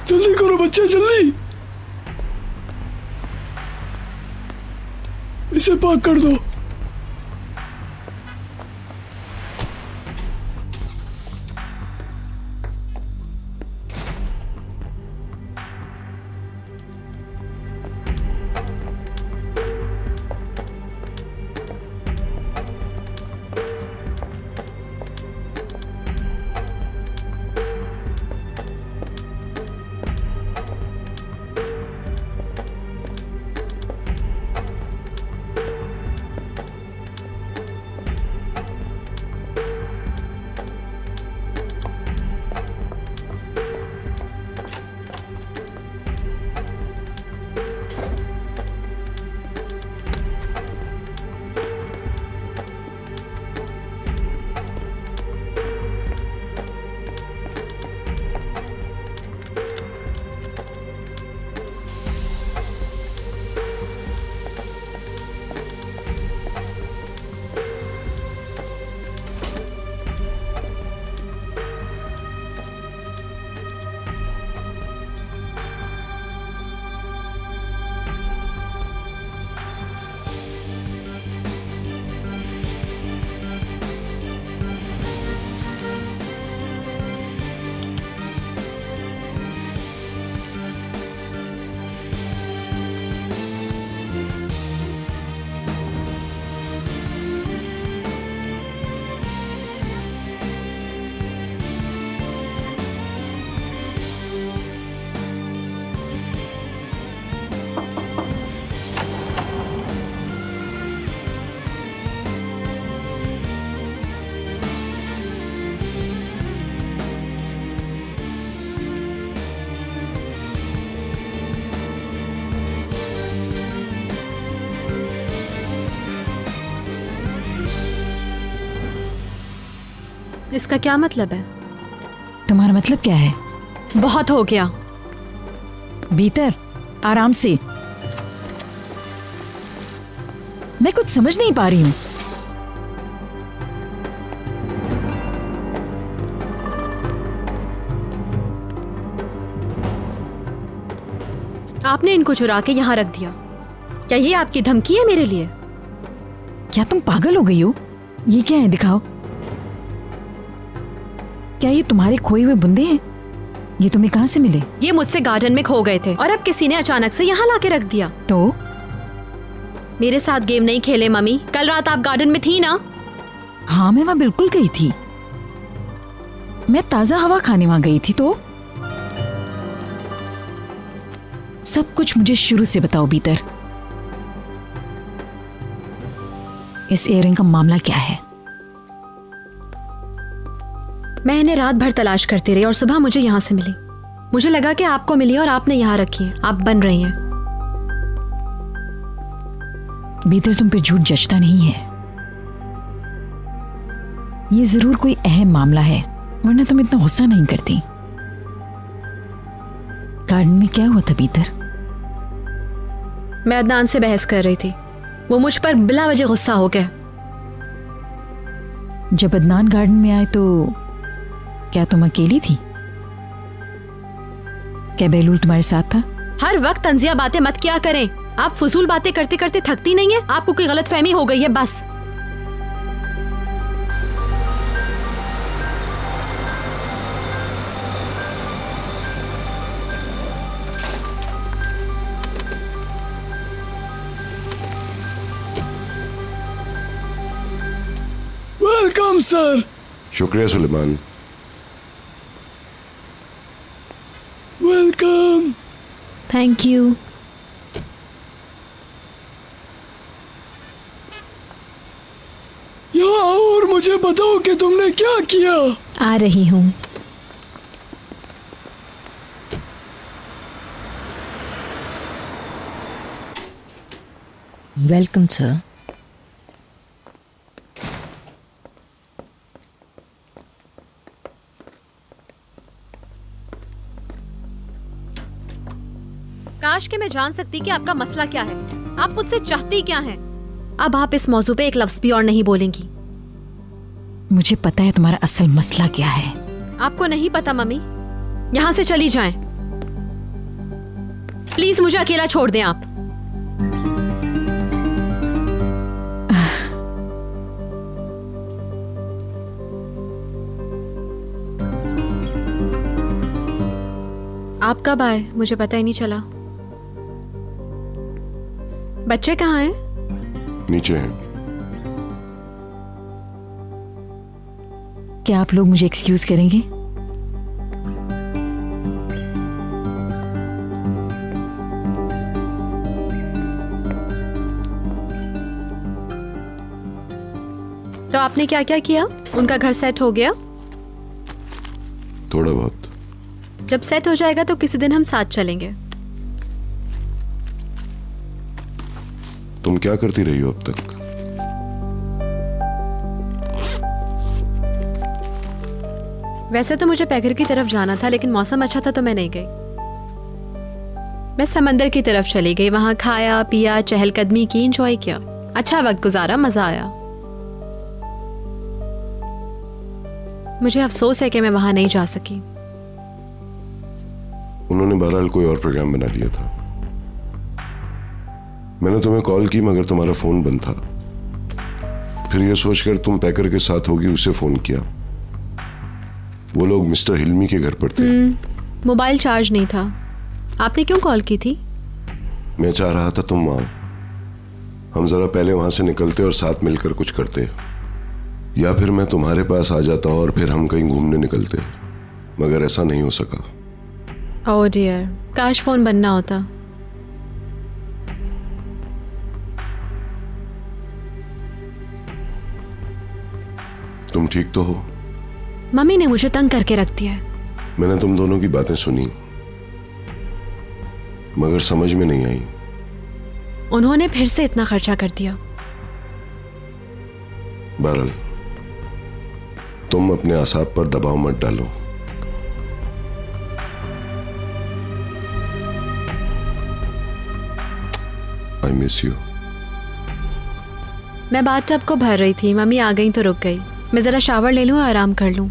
जल्दी करो बच्चे, जल्दी। इसे पाक कर दो। इसका क्या मतलब है? तुम्हारा मतलब क्या है? बहुत हो गया। भीतर आराम से। मैं कुछ समझ नहीं पा रही हूँ। आपने इनको चुरा के यहाँ रख दिया। क्या ये आपकी धमकी है मेरे लिए? क्या तुम पागल हो गई हो? ये क्या है, दिखाओ। क्या ये तुम्हारे खोए हुए बुंदे हैं? ये तुम्हें कहाँ से मिले? ये मुझसे गार्डन में खो गए थे और अब किसी ने अचानक से यहाँ लाके रख दिया। तो मेरे साथ गेम नहीं खेले मम्मी। कल रात आप गार्डन में थी ना? हाँ, मैं वहाँ बिल्कुल गई थी। मैं ताजा हवा खाने वहाँ गई थी। तो सब कुछ मुझे शुरू से बताओ भीतर। इस इयररिंग का मामला क्या है? मैं इन्हें रात भर तलाश करती रही और सुबह मुझे यहाँ से मिली। मुझे लगा कि आपको मिली और आपने यहाँ रखी है। आप बन रही हैं। भीतर तुम पे झूठ जचता नहीं है। ये जरूर कोई अहम मामला है, वरना तुम इतना गुस्सा नहीं करती। गार्डन में क्या हुआ था भीतर? मैं अदनान से बहस कर रही थी। वो मुझ पर बिला वजह गुस्सा हो गया। जब अदनान गार्डन में आए तो क्या तुम अकेली थी? क्या बेलूल तुम्हारे साथ था? हर वक्त तंजिया बातें मत किया करें। आप फजूल बातें करते करते थकती नहीं है? आपको कोई गलतफहमी हो गई है बस। Welcome sir. शुक्रिया सुलेमान। वेलकम। Thank you. यहाँ आओ और मुझे बताओ कि तुमने क्या किया। आ रही हूँ। Welcome sir. काश कि मैं जान सकती कि आपका मसला क्या है। आप मुझसे चाहती क्या हैं? अब आप इस मौजू पे एक लफ्ज भी और नहीं बोलेंगी। मुझे पता है तुम्हारा असल मसला क्या है। आपको नहीं पता मम्मी? यहाँ से चली जाएं। प्लीज मुझे अकेला छोड़ दें आप। आप कब आए? मुझे पता ही नहीं चला। बच्चे कहाँ हैं? नीचे हैं। क्या आप लोग मुझे एक्सक्यूज करेंगे? तो आपने क्या क्या किया? उनका घर सेट हो गया? थोड़ा बहुत। जब सेट हो जाएगा तो किसी दिन हम साथ चलेंगे। तुम क्या करती रही हो अब तक? वैसे तो मुझे पैगर की तरफ जाना था, लेकिन मौसम अच्छा था तो मैं नहीं गई। मैं समंदर की तरफ चली गई। वहां खाया पिया, चहलकदमी की, एंजॉय किया, अच्छा वक्त गुजारा, मजा आया। मुझे अफसोस है कि मैं वहां नहीं जा सकी। उन्होंने बहरहाल कोई और प्रोग्राम बना लिया था। मैंने तुम्हें कॉल की मगर तुम्हारा फोन बंद था। फिर यह सोचकर तुम पैकर के साथ होगी उसे फोन किया। वो लोग मिस्टर हिल्मी के घर पर थे। मोबाइल चार्ज नहीं था। आपने क्यों कॉल की थी? मैं चाह रहा था तुम आओ। हम जरा पहले वहां से निकलते और साथ मिलकर कुछ करते, या फिर मैं तुम्हारे पास आ जाता और फिर हम कहीं घूमने निकलते, मगर ऐसा नहीं हो सका। ओह डियर, काश फोन बनना होता। तुम ठीक तो हो? मम्मी ने मुझे तंग करके रख दिया है। मैंने तुम दोनों की बातें सुनी मगर समझ में नहीं आई। उन्होंने फिर से इतना खर्चा कर दिया। बहरहाल तुम अपने आसाब पर दबाव मत डालो। I miss you. मैं बाथटब को भर रही थी, मम्मी आ गई तो रुक गई। मैं जरा शावर ले लूं और आराम कर लूं।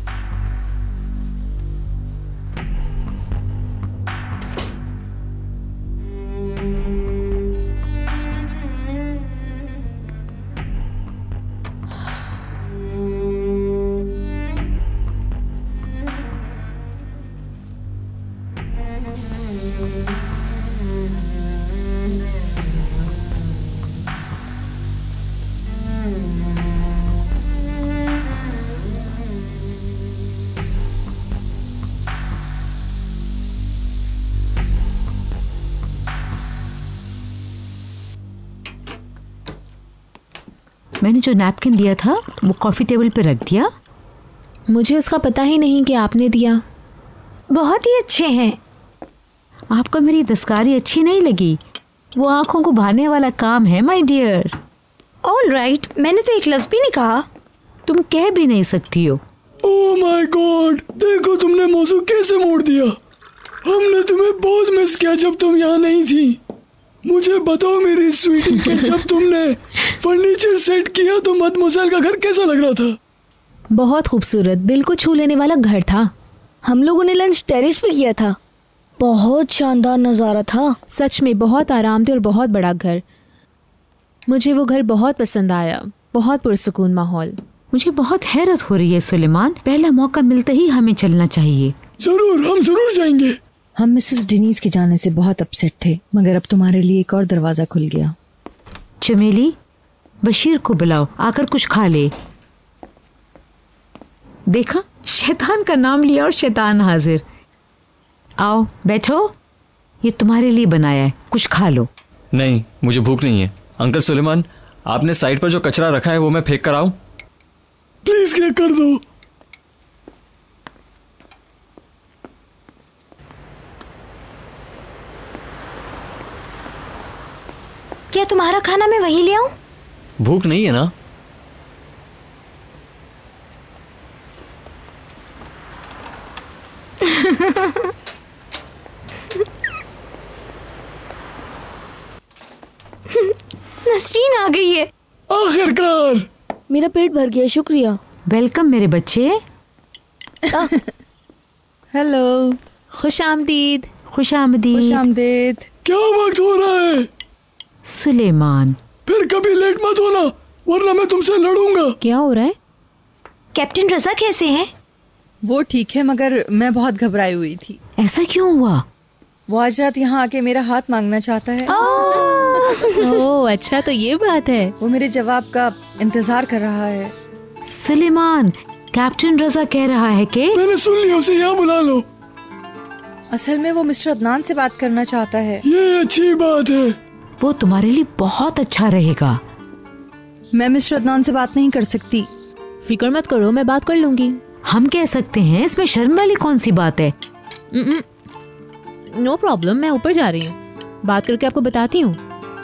मैंने जो नैपकिन दिया था वो कॉफी टेबल पे रख दिया। मुझे उसका पता ही नहीं कि आपने दिया। बहुत ही अच्छे हैं। आपको मेरी दस्तकारी अच्छी नहीं लगी? वो आंखों को भाने वाला काम है माय डियर। ऑल राइट, मैंने तो एक लफ्ज़ भी नहीं कहा। तुम कह भी नहीं सकती हो। ओह माय गॉड, देखो तुमने मौजू कैसे मोड़ दिया। हमने तुम्हें बहुत मिस किया जब तुम यहाँ नहीं थी। मुझे बताओ मेरी स्वीटी कि जब तुमने फर्नीचर सेट किया तो मदमोसेल का घर कैसा लग रहा था? बहुत खूबसूरत, दिल को छू लेने वाला घर था। हम लोगों ने लंच टेरेस पे किया था। बहुत शानदार नज़ारा था। सच में बहुत आराम थे और बहुत बड़ा घर। मुझे वो घर बहुत पसंद आया। बहुत पुरसुकून माहौल। मुझे बहुत हैरत हो रही है सुलेमान, पहला मौका मिलते ही हमें चलना चाहिए। जरूर, हम जरूर जाएंगे। हम मिसेस डेनीज के जाने से बहुत अपसेट थे, मगर अब तुम्हारे लिए एक और दरवाजा खुल गया। चमेली, बशीर को बुलाओ, आकर कुछ खा ले। देखा, शैतान का नाम लिया और शैतान हाजिर। आओ बैठो, ये तुम्हारे लिए बनाया है, कुछ खा लो। नहीं, मुझे भूख नहीं है। अंकल सुलेमान, आपने साइड पर जो कचरा रखा है वो मैं फेंक कर आऊं? प्लीज क्या कर दो। क्या तुम्हारा खाना मैं वही ले आऊं? भूख नहीं है ना? नसरीन आ गई है। आखिरकार। मेरा पेट भर गया, शुक्रिया। वेलकम मेरे बच्चे। हेलो। खुश आमदीद। खुश आमदीद। खुश आमदीद। क्या वक्त हो रहा है? सुलेमान, फिर कभी लेट मत होना वरना मैं तुमसे लड़ूंगा। क्या हो रहा है? कैप्टन रजा कैसे हैं? वो ठीक है, मगर मैं बहुत घबराई हुई थी। ऐसा क्यों हुआ? वो आज रात यहाँ आके मेरा हाथ मांगना चाहता है। ओह अच्छा, तो ये बात है। वो मेरे जवाब का इंतजार कर रहा है। सुलेमान, कैप्टन रजा कह रहा है कि मैंने सुन लिया, उसे यहाँ बुला लो। असल में वो मिस्टर अदनान से बात करना चाहता है। ये अच्छी बात है। वो तुम्हारे लिए बहुत अच्छा रहेगा। मैं मिस्टर अदनान से बात नहीं कर सकती। फिक्र मत करो, मैं बात कर लूंगी। हम कह सकते हैं, इसमें शर्म वाली कौन सी बात है? नो प्रॉब्लम, मैं ऊपर जा रही हूँ, बात करके आपको बताती हूँ।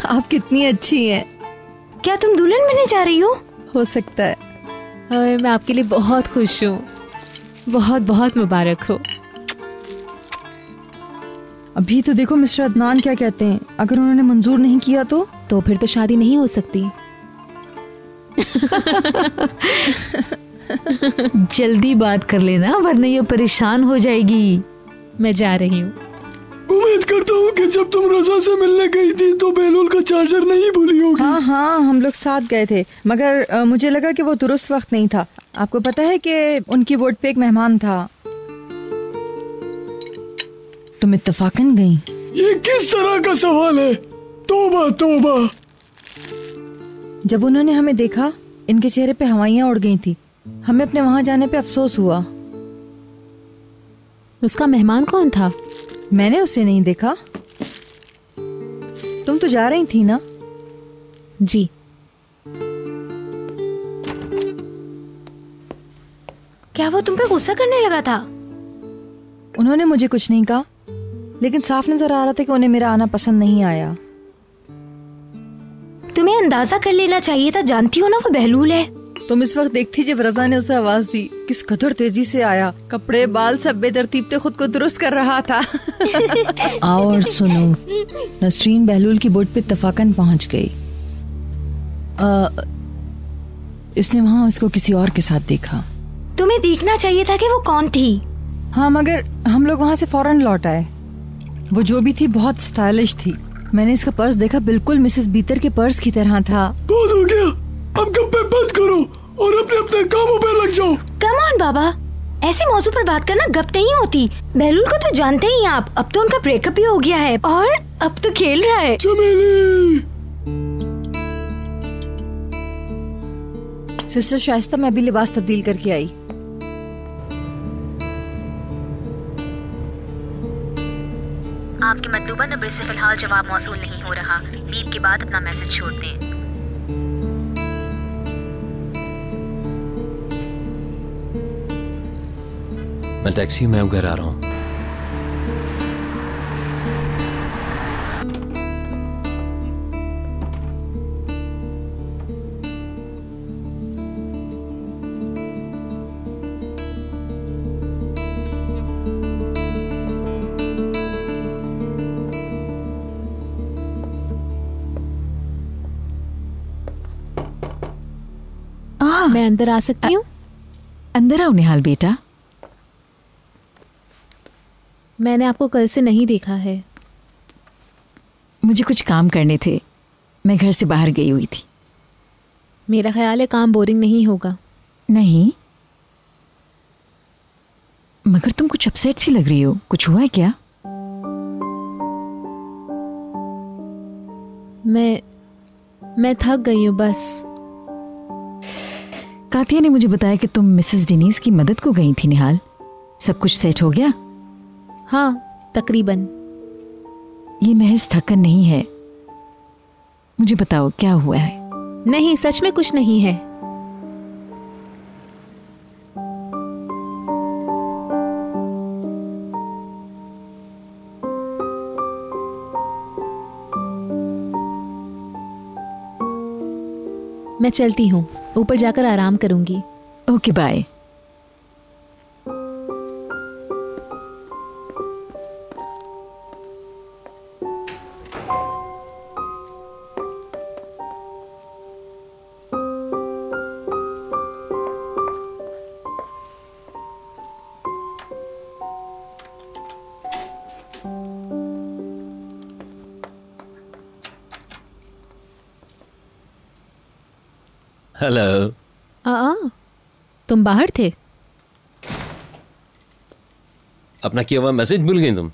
आप कितनी अच्छी हैं। क्या तुम दुल्हन बनने जा रही हो सकता है। मैं आपके लिए बहुत खुश हूँ। बहुत बहुत मुबारक हो। अभी तो देखो मिस्टर अदनान क्या कहते हैं। अगर उन्होंने मंजूर नहीं किया तो फिर तो शादी नहीं हो सकती। जल्दी बात कर लेना वरना ये परेशान हो जाएगी। मैं जा रही हूँ। उम्मीद करता हूँ कि जब तुम रजा से मिलने गई थी तो बेलूल का चार्जर नहीं भूली होगी। हाँ, हम लोग साथ गए थे, मगर मुझे लगा कि वो दुरुस्त वक्त नहीं था। आपको पता है कि उनकी वोट पे एक मेहमान था। तुम इत्तफाकन गई। ये किस तरह का सवाल है? तौबा तौबा। जब उन्होंने हमें देखा, इनके चेहरे पे हवाइयाँ उड़ गई थी। हमें अपने वहाँ जाने पे अफसोस हुआ। उसका मेहमान कौन था? मैंने उसे नहीं देखा। तुम तो जा रही थी ना? जी। क्या वो तुम पे गुस्सा करने लगा था? उन्होंने मुझे कुछ नहीं कहा, लेकिन साफ नजर आ रहा था कि उन्हें मेरा आना पसंद नहीं आया। तुम्हें अंदाजा कर लेना चाहिए था। जानती हो ना वो बहलूल है। तुम इस वक्त देखती जब रजा ने उसे आवाज दी, किस कदर तेजी से आया, कपड़े बाल सब बेतरतीब से खुद को दुरुस्त कर रहा था। आओ और सुनो, नसरीन बहलूल की बोट पे इत्तफाकन पहुंच गई। इसने वहाँ उसको किसी और के साथ देखा। तुम्हें देखना चाहिए था कि वो कौन थी। हाँ, मगर हम लोग वहाँ से फौरन लौट आए। वो जो भी थी बहुत स्टाइलिश थी। मैंने इसका पर्स देखा, बिल्कुल मिसेस बीतर के पर्स की तरह था। बहुत हो गया, अब गप्पे बंद करो और अपने अपने कामों पे लग जाओ। कम ऑन बाबा, ऐसे मौजू पर बात करना गप नहीं होती। बहलूल को तो जानते ही आप, अब तो उनका ब्रेकअप भी हो गया है और अब तो खेल रहा है। चमेली। सिस्टर शाइस्ता, मैं भी लिबास तब्दील करके आई। आपके मतलूबा नंबर से फिलहाल जवाब मौसूल नहीं हो रहा। बीप के बाद अपना मैसेज छोड़ दें। मैं टैक्सी में घर आ रहा हूँ। मैं अंदर आ सकती हूँ? अंदर आओ निहाल बेटा। मैंने आपको कल से नहीं देखा है। मुझे कुछ काम करने थे, मैं घर से बाहर गई हुई थी। मेरा ख्याल है काम बोरिंग नहीं होगा। नहीं, मगर तुम कुछ अपसेट सी लग रही हो, कुछ हुआ है क्या? मैं थक गई हूँ बस। कातिया ने मुझे बताया कि तुम मिसेस डेनीज की मदद को गई थी निहाल। सब कुछ सेट हो गया? हाँ, तकरीबन। ये महज थकन नहीं है, मुझे बताओ क्या हुआ है? नहीं, सच में कुछ नहीं है। मैं चलती हूँ, ऊपर जाकर आराम करूंगी। Okay, bye. हेलो। तुम बाहर थे? अपना किया हुआ मैसेज भूल गई तुम?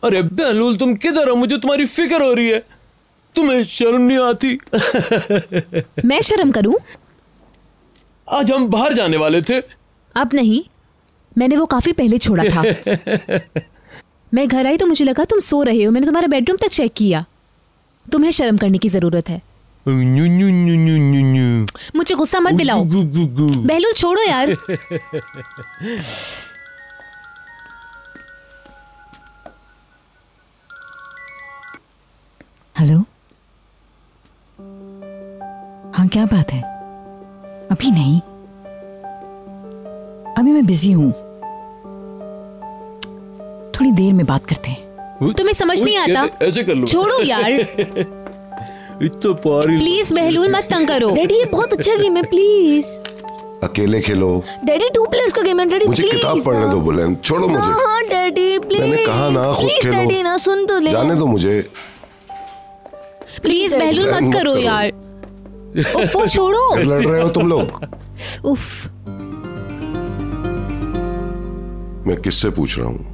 अरे बहलूल, तुम किधर हो? मुझे तुम्हारी फिक्र हो रही है। तुम्हें शर्म नहीं आती? मैं शर्म करूं? आज हम बाहर जाने वाले थे। अब नहीं, मैंने वो काफी पहले छोड़ा था। मैं घर आई तो मुझे लगा तुम सो रहे हो। मैंने तुम्हारा बेडरूम तक चेक किया। तुम्हें शर्म करने की जरूरत है। मुझे गुस्सा मत दिलाओ। बहलूल छोड़ो यार। हेलो। हाँ, क्या बात है? अभी नहीं, अभी मैं बिजी हूं। थोड़ी देर में बात करते हैं। तुम्हें समझ नहीं आता? ऐसे कर लो। छोड़ो यार। इतना पारी। प्लीज बहलूल मत तंग करो। डैडी, ये बहुत अच्छा गेम है, प्लीज। अकेले खेलो। डैडी, 2 प्लेयर्स का गेम है डैडी, मुझे किताब पढ़ने दो बुलेन, छोड़ो मुझे। हाँ डैडी प्लीज। मैंने कहा ना खुद खेलो। डैडी ना सुन तो ले। जाने दो मुझे। प्लीज बहलूल मत करो यार। उफ, छोड़ो। लड़ रहे हो तुम लोग? उफ। मैं किससे पूछ रहा हूँ?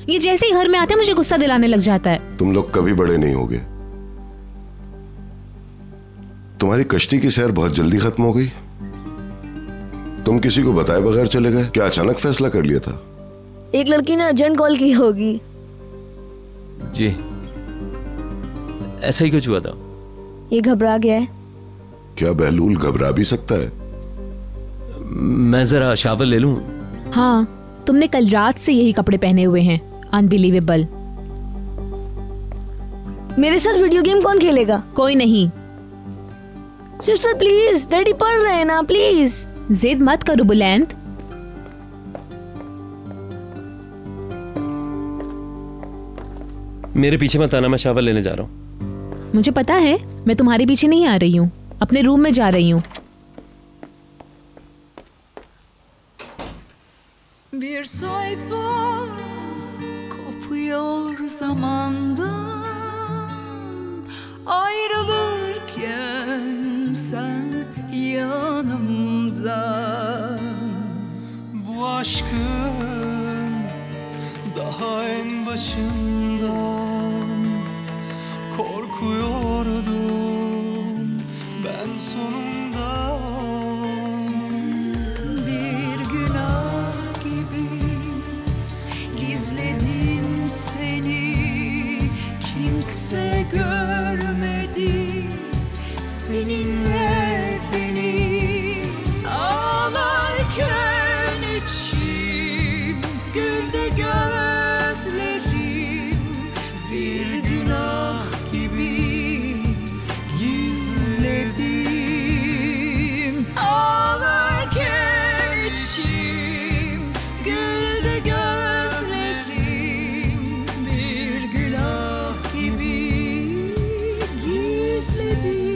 ये जैसे ही घर में आते हैं मुझे गुस्सा दिलाने लग जाता है। तुम लोग कभी बड़े नहीं होगे। तुम्हारी कश्ती की सैर बहुत जल्दी खत्म हो गई। तुम किसी को बताए बगैर चले गए? क्या अचानक फैसला कर लिया था? एक लड़की ने अर्जेंट कॉल की होगी। जी, ऐसा ही कुछ हुआ था। ये घबरा गया है। क्या बहलूल घबरा भी सकता है? मैं जरा शावर ले लूं? हाँ, तुमने कल रात से यही कपड़े पहने हुए हैं। अनबिलीवेबल। मेरे साथ वीडियो गेम कौन खेलेगा? कोई नहीं। सिस्टर प्लीज, डैडी पढ़ रहे हैं ना, प्लीज। जिद मत करो बुलंद। मेरे पीछे मत आना, मैं शावर लेने जा रहा हूँ। मुझे पता है, मैं तुम्हारे पीछे नहीं आ रही हूँ, अपने रूम में जा रही हूँ। Bir sayfa kopuyor zamandan, ayrılırken sen yanımda. Bu aşkın daha en başından korkuyordum ben sonunda. Bir günah gibi gizledim seni, kimse görmedi seninle beni. Ağlarken içim, güldü gözlerim, bir günah gibi gizledim. Ağlarken içim, güldü gözlerim, bir günah gibi gizledim.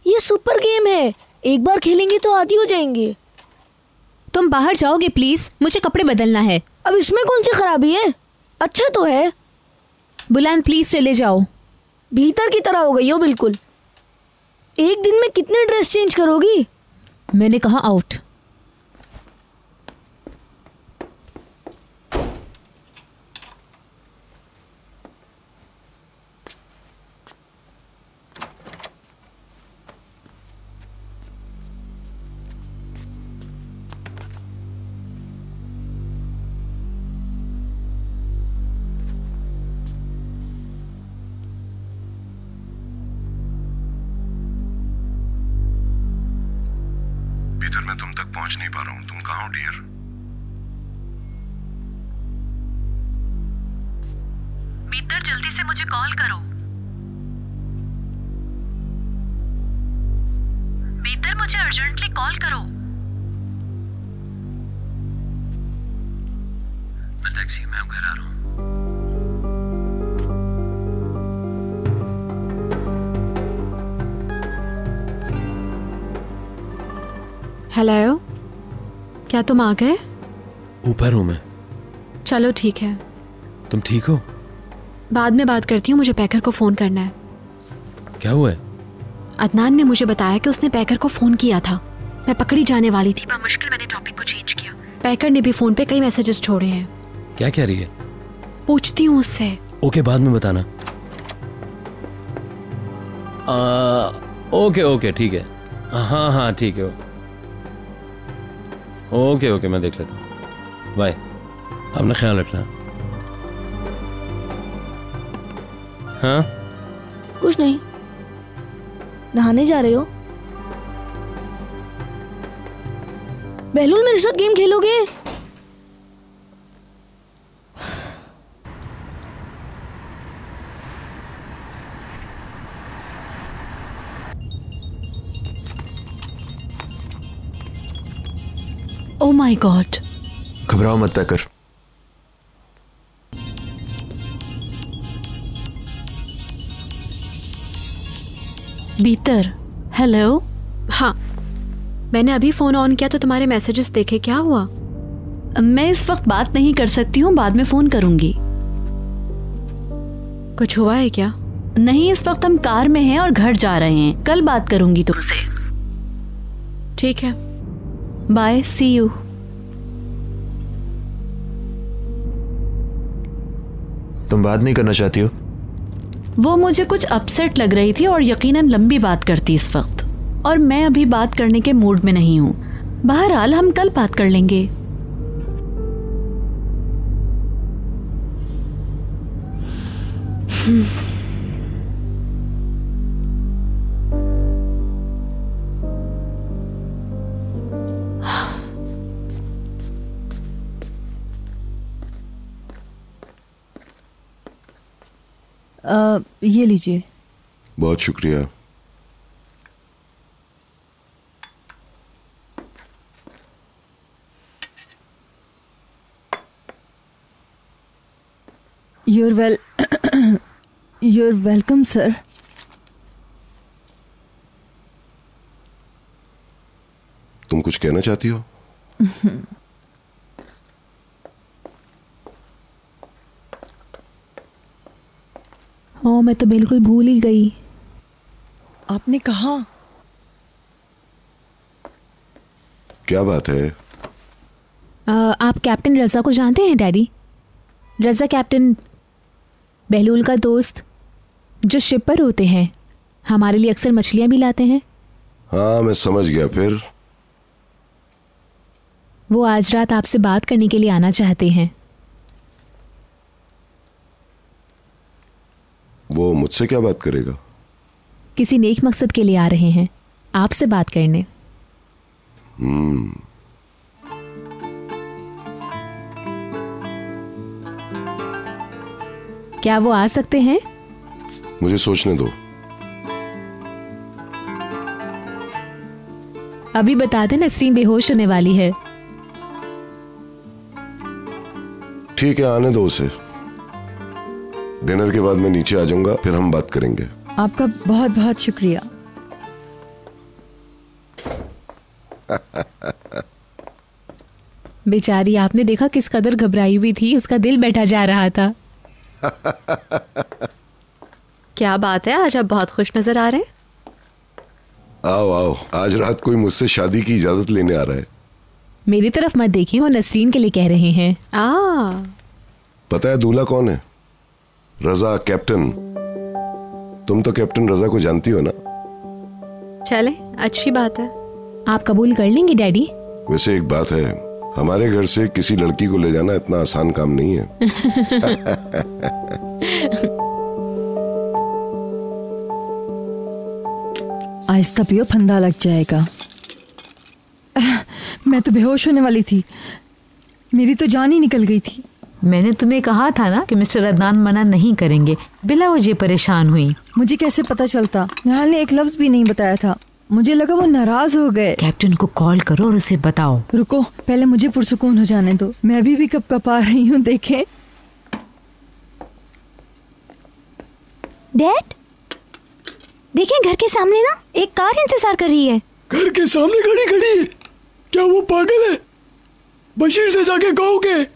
ये super game है, एक बार खेलेंगे तो आदी हो जाएंगे। तुम बाहर जाओगे प्लीज, मुझे कपड़े बदलना है। अब इसमें कौन सी खराबी है? अच्छा तो है। बुलंद प्लीज चले जाओ। भीतर की तरह हो गई हो बिल्कुल। एक दिन में कितने ड्रेस चेंज करोगी? मैंने कहा आउट। भीतर मैं तुम तक पहुंच नहीं पा रहा हूं। तुम कहां हो डियर? भीतर जल्दी से मुझे कॉल करो। भीतर मुझे अर्जेंटली कॉल करो। मैं टैक्सी में घर आ रहा हूँ। हेलो, क्या तुम आ गए? ऊपर हूँ मैं। चलो ठीक है, तुम ठीक हो? बाद में बात करती हूँ, मुझे पैकर को फोन करना है। क्या हुआ है? अदनान ने मुझे बताया कि उसने पैकर को फोन किया था। मैं पकड़ी जाने वाली थी, मुश्किल मैंने टॉपिक को चेंज किया। पैकर ने भी फोन पे कई मैसेजेस छोड़े हैं। क्या कह रही है? पूछती हूँ उससे। ओके, बाद में बताना। ओके ओके ठीक है। हाँ हाँ ठीक है। ओके ओके, मैं देख लेता हूँ। बाय, अपना ख्याल रखना। हाँ कुछ नहीं। नहाने जा रहे हो? बहलूल मेरे साथ गेम खेलोगे? Oh my God. घबराओ मत पैकर। भीतर। हेलो। हाँ, मैंने अभी फोन ऑन किया तो तुम्हारे मैसेजेस देखे। क्या हुआ? मैं इस वक्त बात नहीं कर सकती हूँ, बाद में फोन करूंगी। कुछ हुआ है क्या? नहीं, इस वक्त हम कार में हैं और घर जा रहे हैं। कल बात करूंगी तुमसे। ठीक है, बाय, सी यू। तुम बात नहीं करना चाहती हो? वो मुझे कुछ अपसेट लग रही थी और यकीनन लंबी बात करती इस वक्त, और मैं अभी बात करने के मूड में नहीं हूँ। बहरहाल हम कल बात कर लेंगे। ये लीजिए। बहुत शुक्रिया। You're welcome, sir. तुम कुछ कहना चाहती हो? ओह, मैं तो बिल्कुल भूल ही गई। आपने कहा? क्या बात है? आप कैप्टन रजा को जानते हैं डैडी? रजा कैप्टन बहलूल का दोस्त, जो शिप पर होते हैं, हमारे लिए अक्सर मछलियां भी लाते हैं। हाँ, मैं समझ गया। फिर वो आज रात आपसे बात करने के लिए आना चाहते हैं। वो मुझसे क्या बात करेगा? किसी नेक मकसद के लिए आ रहे हैं, आपसे बात करने। क्या वो आ सकते हैं? मुझे सोचने दो। अभी बता दें, नसरीन बेहोश होने वाली है। ठीक है, आने दो उसे। डिनर के बाद मैं नीचे आ जाऊंगा, फिर हम बात करेंगे। आपका बहुत बहुत शुक्रिया। बेचारी, आपने देखा किस कदर घबराई हुई थी, उसका दिल बैठा जा रहा था। क्या बात है, आज आप बहुत खुश नजर आ रहे हैं। आओ आओ, आज रात कोई मुझसे शादी की इजाजत लेने आ रहा है। मेरी तरफ मत देखिए, वो नसरीन के लिए कह रहे हैं। पता है दूल्हा कौन है? रजा, कैप्टन। तुम तो कैप्टन रजा को जानती हो ना? चले, अच्छी बात है। आप कबूल कर लेंगे डैडी? वैसे एक बात है, हमारे घर से किसी लड़की को ले जाना इतना आसान काम नहीं है। आहिस्ता पियो, फंदा लग जाएगा। मैं तो बेहोश होने वाली थी, मेरी तो जान ही निकल गई थी। मैंने तुम्हें कहा था ना कि मिस्टर अदनान मना नहीं करेंगे। बिला वजह परेशान हुई। मुझे कैसे पता चलता? निहाल ने एक लफ्ज भी नहीं बताया था। मुझे लगा वो नाराज हो गए। कैप्टन को कॉल करो और उसे बताओ। रुको, पहले मुझे पुरसुकून हो जाने दो। मैं अभी भी कपकपा रही हूँ। देखें डैड, देखें घर के सामने ना एक कार इंतजार कर रही है। घर के सामने खड़ी है? क्या वो पागल है? बशीर से जाके कहो कि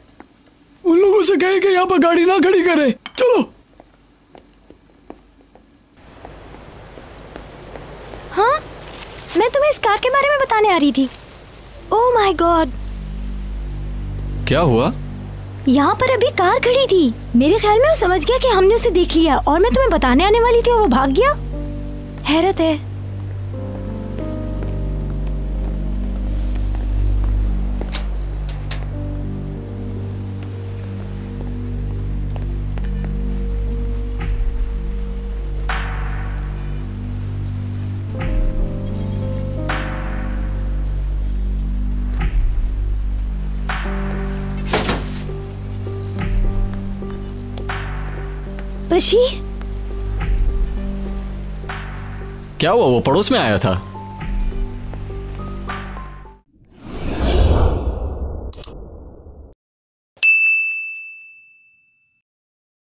उन लोगों से कहे कि यहाँ पर गाड़ी ना खड़ी करे। चलो। हाँ, मैं तुम्हें इस कार के बारे में बताने आ रही थी। ओह माय गॉड, क्या हुआ? यहाँ पर अभी कार खड़ी थी। मेरे ख्याल में वो समझ गया कि हमने उसे देख लिया और मैं तुम्हें बताने आने वाली थी और वो भाग गया। हैरत है। बशीर, क्या हुआ? वो पड़ोस में आया था।